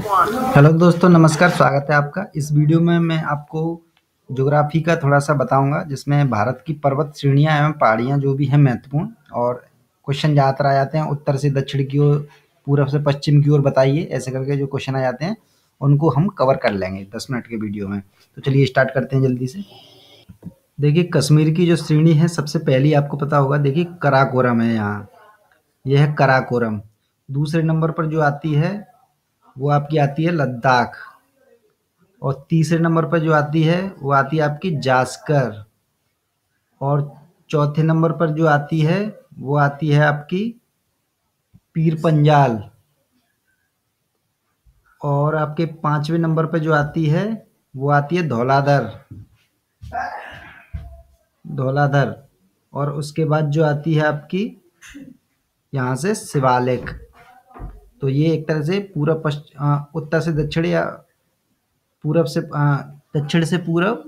Hello दोस्तों, नमस्कार। स्वागत है आपका। इस वीडियो में मैं आपको ज्योग्राफी का थोड़ा सा बताऊंगा, जिसमें भारत की पर्वत श्रेणियां एवं पहाड़ियां जो भी हैं महत्वपूर्ण, और क्वेश्चन ज़्यादातर आ जाते हैं उत्तर से दक्षिण की ओर, पूरब से पश्चिम की ओर बताइए, ऐसे करके जो क्वेश्चन आ जाते हैं उनको हम कवर कर लेंगे 10 मिनट के वीडियो में। तो चलिए स्टार्ट करते हैं जल्दी से। देखिए, कश्मीर की जो श्रेणी है, सबसे पहली आपको पता होगा, देखिए कराकोरम है यहाँ। यह है कराकोरम। दूसरे नंबर पर जो आती है वो आपकी आती है लद्दाख। और तीसरे नंबर पर जो आती है वो आती है आपकी जास्कर। और चौथे नंबर पर जो आती है वो आती है आपकी पीर पंजाल। और आपके पांचवें नंबर पर जो आती है वो आती है धौलाधर। धौलाधर। और उसके बाद जो आती है आपकी यहाँ से शिवालिक। तो ये एक तरह से पूरब उत्तर से दक्षिण, या पूरब से दक्षिण से पूरब,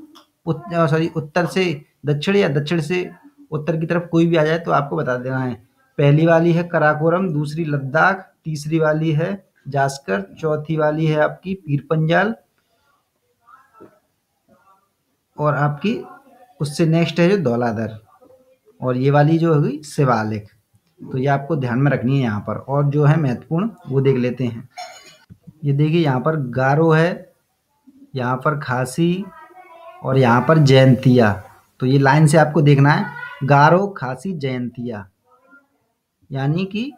सॉरी, उत्तर से दक्षिण या दक्षिण से उत्तर की तरफ कोई भी आ जाए तो आपको बता देना है। पहली वाली है कराकोरम, दूसरी लद्दाख, तीसरी वाली है जास्कर, चौथी वाली है आपकी पीर पंजाल, और आपकी उससे नेक्स्ट है जो धौलाधर, और ये वाली जो होगी शिवालिक। तो ये आपको ध्यान में रखनी है यहाँ पर। और जो है महत्वपूर्ण वो देख लेते हैं। ये देखिए, यहाँ पर गारो है, यहाँ पर खासी, और यहाँ पर जयंतिया। तो ये लाइन से आपको देखना है, गारो, खासी, जयंतिया। यानी कि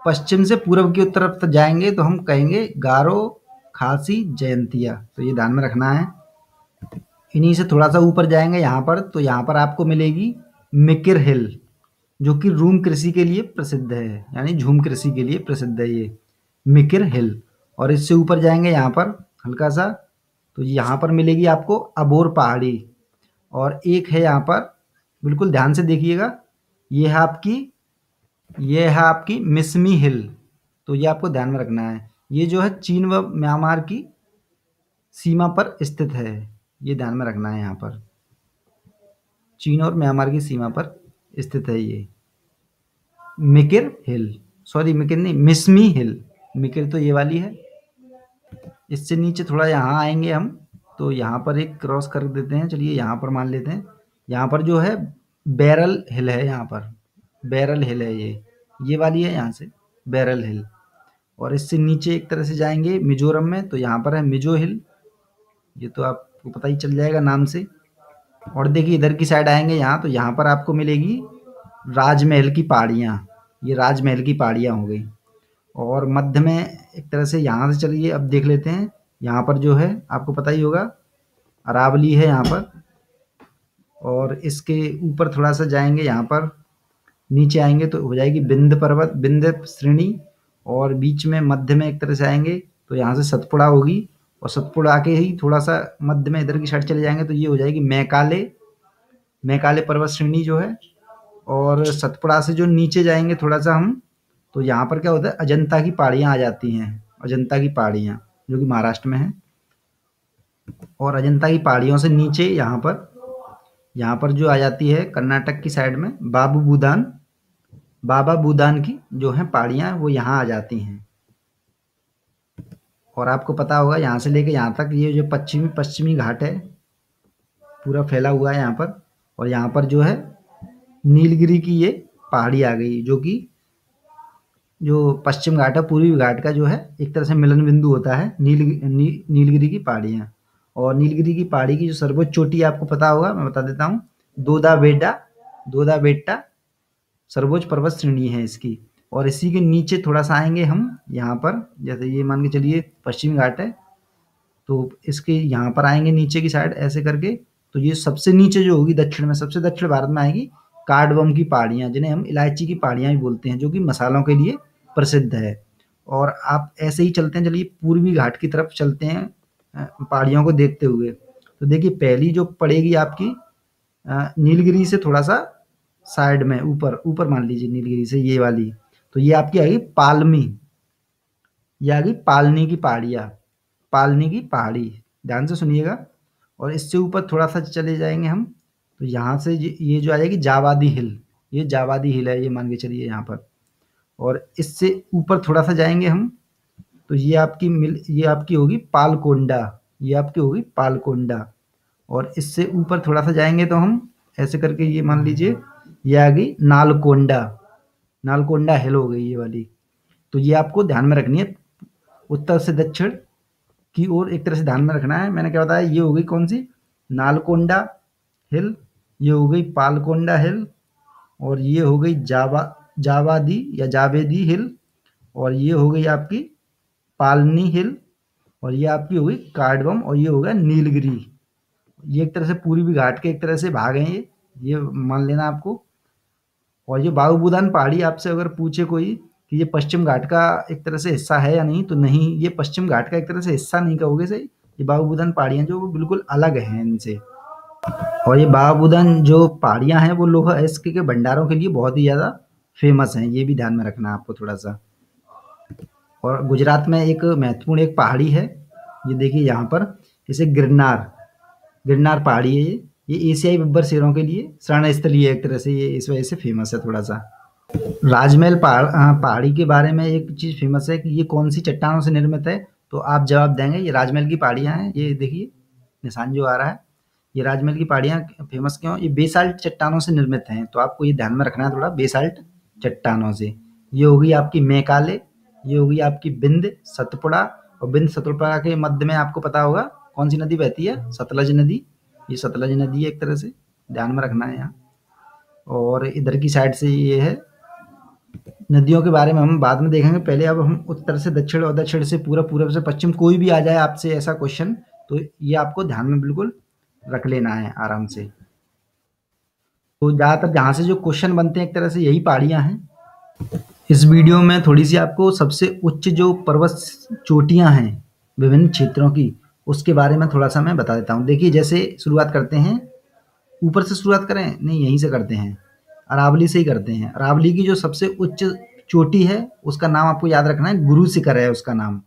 पश्चिम से पूर्व की तरफ तक जाएंगे तो हम कहेंगे गारो, खासी, जयंतिया। तो ये ध्यान में रखना है। इन्हीं से थोड़ा सा ऊपर जाएंगे यहाँ पर, तो यहाँ पर आपको मिलेगी मिकिर हिल, जो कि रूम कृषि के लिए प्रसिद्ध है, यानी झूम कृषि के लिए प्रसिद्ध है ये मिकिर हिल। और इससे ऊपर जाएंगे यहाँ पर हल्का सा, तो यहाँ पर मिलेगी आपको अबोर पहाड़ी। और एक है यहाँ पर, बिल्कुल ध्यान से देखिएगा, ये है आपकी मिसमी हिल। तो ये आपको ध्यान में रखना है। ये जो है चीन व म्यांमार की सीमा पर स्थित है। ये ध्यान में रखना है, यहाँ पर चीन और म्यांमार की सीमा पर स्थित है ये मिकिर हिल। सॉरी, मिकिर नहीं, मिसमी हिल। मिकिर तो ये वाली है। इससे नीचे थोड़ा यहाँ आएंगे हम, तो यहाँ पर एक क्रॉस कर देते हैं। चलिए यहाँ पर मान लेते हैं, यहाँ पर जो है बैरल हिल है। यहाँ पर बैरल हिल है, ये वाली है यहाँ से बैरल हिल। और इससे नीचे एक तरह से जाएंगे मिजोरम में, तो यहाँ पर है मिजो हिल। ये तो आपको पता ही चल जाएगा नाम से। और देखिए इधर की साइड आएंगे यहाँ, तो यहाँ पर आपको मिलेगी राजमहल की पहाड़ियाँ। ये राजमहल की पहाड़ियाँ हो गई। और मध्य में एक तरह से यहाँ से चलिए अब देख लेते हैं। यहाँ पर जो है आपको पता ही होगा अरावली है यहाँ पर। और इसके ऊपर थोड़ा सा जाएंगे, यहाँ पर नीचे आएंगे तो हो जाएगी विंध्य पर्वत, विंध्य श्रेणी। और बीच में मध्य में एक तरह से आएंगे तो यहाँ से सतपुड़ा होगी। और सतपुड़ा के ही थोड़ा सा मध्य में इधर की साइड चले जाएंगे तो ये हो जाएगी मैकाले। मैकाले पर्वत श्रेणी जो है। और सतपुड़ा से जो नीचे जाएंगे थोड़ा सा हम, तो यहाँ पर क्या होता है, अजंता की पहाड़ियाँ आ जाती हैं। अजंता की पहाड़ियाँ जो कि महाराष्ट्र में है। और अजंता की पहाड़ियों से नीचे यहाँ पर जो आ जाती है कर्नाटक की साइड में बाबा बूदान की जो है पहाड़ियाँ, वो यहाँ आ जाती हैं। और आपको पता होगा यहाँ से लेके यहाँ तक ये जो पश्चिमी घाट है पूरा फैला हुआ है यहाँ पर। और यहाँ पर जो है नीलगिरी की ये पहाड़ी आ गई, जो कि जो पश्चिम घाट है, पूर्वी घाट का जो है एक तरह से मिलन बिंदु होता है नीलगिरी की पहाड़ियाँ। और नीलगिरी की पहाड़ी की जो सर्वोच्च चोटी आपको पता होगा, मैं बता देता हूँ, दोदा बेट्टा सर्वोच्च पर्वत श्रेणी है इसकी। और इसी के नीचे थोड़ा सा आएंगे हम यहाँ पर, जैसे ये मान के चलिए पश्चिमी घाट है, तो इसके यहाँ पर आएंगे नीचे की साइड ऐसे करके, तो ये सबसे नीचे जो होगी दक्षिण में, सबसे दक्षिण भारत में आएगी कार्डबम की पहाड़ियाँ, जिन्हें हम इलायची की पहाड़ियाँ भी बोलते हैं, जो कि मसालों के लिए प्रसिद्ध है। और आप ऐसे ही चलते हैं, चलिए पूर्वी घाट की तरफ चलते हैं पहाड़ियों को देखते हुए। तो देखिए पहली जो पड़ेगी आपकी नीलगिरी से थोड़ा सा साइड में ऊपर ऊपर मान लीजिए, नीलगिरी से ये वाली, तो ये आपकी आएगी पालमी। ये आ गई पालनी की पहाड़ियाँ, पालनी की पहाड़ी, ध्यान से सुनिएगा। और इससे ऊपर थोड़ा सा चले जाएंगे हम, तो यहाँ से ये जो आ जाएगी जावादी हिल। ये जावादी हिल है, ये मान के चलिए यहाँ पर। और इससे ऊपर थोड़ा सा जाएंगे हम, तो ये आपकी होगी पालकोंडा, ये आपकी होगी पालकोंडा। और इससे ऊपर थोड़ा सा जाएंगे तो हम ऐसे करके ये मान लीजिए ये आ गई नालकोंडा, नालकोंडा हिल हो गई ये वाली। तो ये आपको ध्यान में रखनी है, उत्तर से दक्षिण की ओर एक तरह से ध्यान में रखना है। मैंने क्या बताया, ये हो गई कौन सी, नालकोंडा हिल, ये हो गई पालकोंडा हिल, और ये हो गई जावादी या जावेदी हिल, और ये हो गई आपकी पालनी हिल, और ये आपकी हो गई कार्डबम, और ये हो गया नीलगिरी। ये एक तरह से पूर्वी भी घाट के एक तरह से भाग हैं ये मान लेना आपको। और ये बाबूबुदान पहाड़ी आपसे अगर पूछे कोई कि ये पश्चिम घाट का एक तरह से हिस्सा है या नहीं, तो नहीं, ये पश्चिम घाट का एक तरह से हिस्सा नहीं कहोगे सही। ये बाबूबुदान पहाड़ियाँ जो वो बिल्कुल अलग हैं इनसे। और ये बाबूबुदान जो पहाड़ियाँ हैं वो लोहा इस्क के भंडारों के लिए बहुत ही ज़्यादा फेमस हैं, ये भी ध्यान में रखना है आपको थोड़ा सा। और गुजरात में एक महत्वपूर्ण एक पहाड़ी है, ये देखिए यहाँ पर, इसे गिरनार, गिरनार पहाड़ी है ये एशियाई बब्बर शेरों के लिए शरण स्थली है एक तरह से, ये इस वजह से फेमस है थोड़ा सा। राजमहल पहाड़ी के बारे में एक चीज़ फेमस है कि ये कौन सी चट्टानों से निर्मित है, तो आप जवाब देंगे ये राजमहल की पहाड़ियाँ हैं। ये देखिए निशान जो आ रहा है, ये राजमहल की पहाड़ियाँ फेमस क्यों, ये बेसाल्ट चट्टानों से निर्मित हैं। तो आपको ये ध्यान में रखना है थोड़ा, बेसाल्ट चट्टानों से। ये होगी आपकी मैकाले, ये होगी आपकी बिंद सतपुड़ा, और बिंद सतपुड़ा के मध्य में आपको पता होगा कौन सी नदी बहती है, सतलज नदी। ये सतलज नदी है एक तरह से, ध्यान में रखना है यहाँ। और इधर की साइड से ये है। नदियों के बारे में हम बाद में देखेंगे, पहले अब हम उत्तर से दक्षिण और दक्षिण से पूर्व से पश्चिम कोई भी आ जाए आपसे ऐसा क्वेश्चन, तो ये आपको ध्यान में बिल्कुल रख लेना है आराम से। तो ज़्यादातर जहाँ से जो क्वेश्चन बनते हैं एक तरह से यही पहाड़ियाँ हैं। इस वीडियो में थोड़ी सी आपको सबसे उच्च जो पर्वत चोटियाँ हैं विभिन्न क्षेत्रों की, उसके बारे में थोड़ा सा मैं बता देता हूँ। देखिए जैसे शुरुआत करते हैं, ऊपर से शुरुआत करें, नहीं यहीं से करते हैं, अरावली से ही करते हैं। अरावली की जो सबसे उच्च चोटी है उसका नाम आपको याद रखना है, गुरु शिखर है उसका नाम।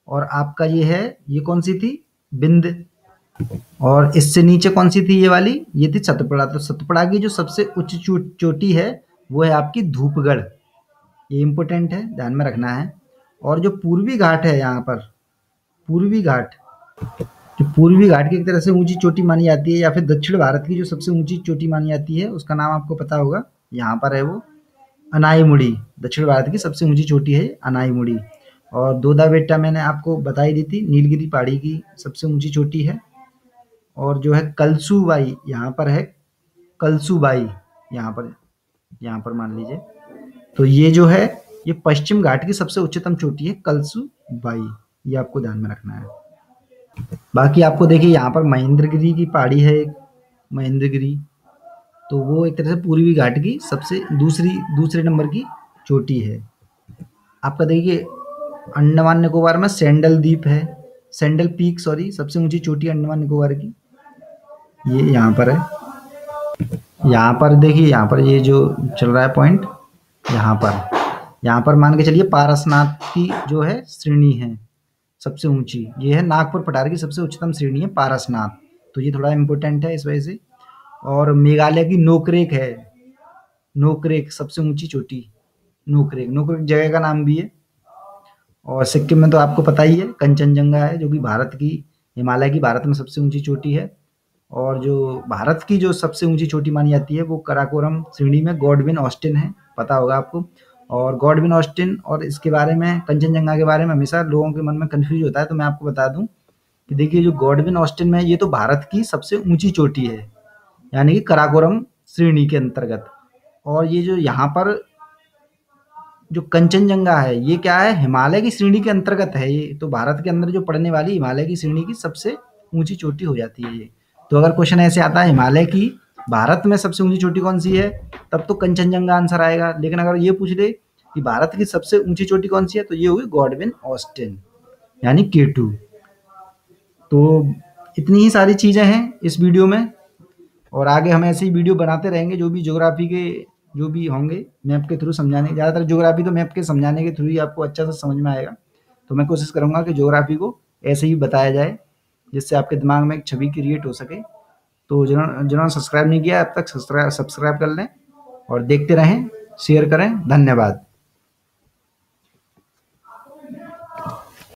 और आपका ये है, ये कौन सी थी, बिंद। और इससे नीचे कौन सी थी, ये वाली, ये थी सतपुड़ा। तो सतपुड़ा की जो सबसे उच्च चोटी है वो है आपकी धूपगढ़, ये इम्पोर्टेंट है, ध्यान में रखना है। और जो पूर्वी घाट है यहाँ पर, पूर्वी घाट, जो पूर्वी घाट की एक तरह से ऊंची चोटी मानी जाती है, या फिर दक्षिण भारत की जो सबसे ऊंची चोटी मानी जाती है उसका नाम आपको पता होगा, यहाँ पर है वो अनाईमुड़ी। दक्षिण भारत की सबसे ऊंची चोटी है अनाईमुड़ी। और दोदा बेटा मैंने आपको बताई दी थी, नीलगिरी पहाड़ी की सबसे ऊंची चोटी है। और जो है कलसूबाई, यहाँ पर है कलसूबाई, यहाँ पर मान लीजिए। तो ये जो है ये पश्चिम घाट की सबसे उच्चतम चोटी है कलसूबाई, ये आपको ध्यान में रखना है। बाकी आपको देखिए यहाँ पर महेंद्रगिरी की पहाड़ी है एक, महेंद्रगिरी, तो वो एक तरह से पूर्वी घाट की सबसे दूसरे नंबर की चोटी है। आपका देखिए अंडमान निकोबार में सैंडल द्वीप है, सैंडल पीक सॉरी, सबसे ऊंची चोटी अंडमान निकोबार की, ये यहाँ पर है। यहाँ पर देखिए, यहाँ पर ये जो चल रहा है पॉइंट, यहाँ पर मान के चलिए पारसनाथ की जो है श्रेणी है सबसे ऊंची, ये है नागपुर पठार की सबसे उच्चतम श्रेणी है पारसनाथ, तो ये थोड़ा इम्पोर्टेंट है इस वजह से। और मेघालय की नोकरेक है, नोकरेक सबसे ऊंची चोटी, नोकरेक जगह का नाम भी है। और सिक्किम में तो आपको पता ही है कंचनजंगा है, जो कि भारत की, हिमालय की भारत में सबसे ऊंची चोटी है। और जो भारत की जो सबसे ऊंची चोटी मानी जाती है वो कराकोरम श्रेणी में गॉडविन ऑस्टिन है, पता होगा आपको। और गॉडविन ऑस्टिन और इसके बारे में, कंचनजंगा के बारे में हमेशा लोगों के मन में कंफ्यूज होता है, तो मैं आपको बता दूं कि देखिए जो गॉडविन ऑस्टिन में, ये तो भारत की सबसे ऊंची चोटी है, यानी कि कराकोरम श्रेणी के अंतर्गत। और ये जो यहाँ पर जो कंचनजंगा है, ये क्या है, हिमालय की श्रेणी के अंतर्गत है, ये तो भारत के अंदर जो पड़ने वाली हिमालय की श्रेणी की सबसे ऊंची चोटी हो जाती है ये। तो अगर क्वेश्चन ऐसे आता है हिमालय की भारत में सबसे ऊंची चोटी कौन सी है, तब तो कंचनजंगा आंसर आएगा। लेकिन अगर ये पूछ ले कि भारत की सबसे ऊंची चोटी कौन सी है, तो ये होगी गॉडविन ऑस्टिन यानी K2। तो इतनी ही सारी चीजें हैं इस वीडियो में, और आगे हम ऐसे ही वीडियो बनाते रहेंगे, जो भी ज्योग्राफी के जो भी होंगे मैप के थ्रू समझाने, ज़्यादातर ज्योग्राफी तो मैप के समझाने के थ्रू ही आपको अच्छा से समझ में आएगा। तो मैं कोशिश करूँगा कि ज्योग्राफी को ऐसे ही बताया जाए जिससे आपके दिमाग में एक छवि क्रिएट हो सके। तो जिन्होंने सब्सक्राइब नहीं किया अब तक सब्सक्राइब कर लें और देखते रहें, शेयर करें। धन्यवाद।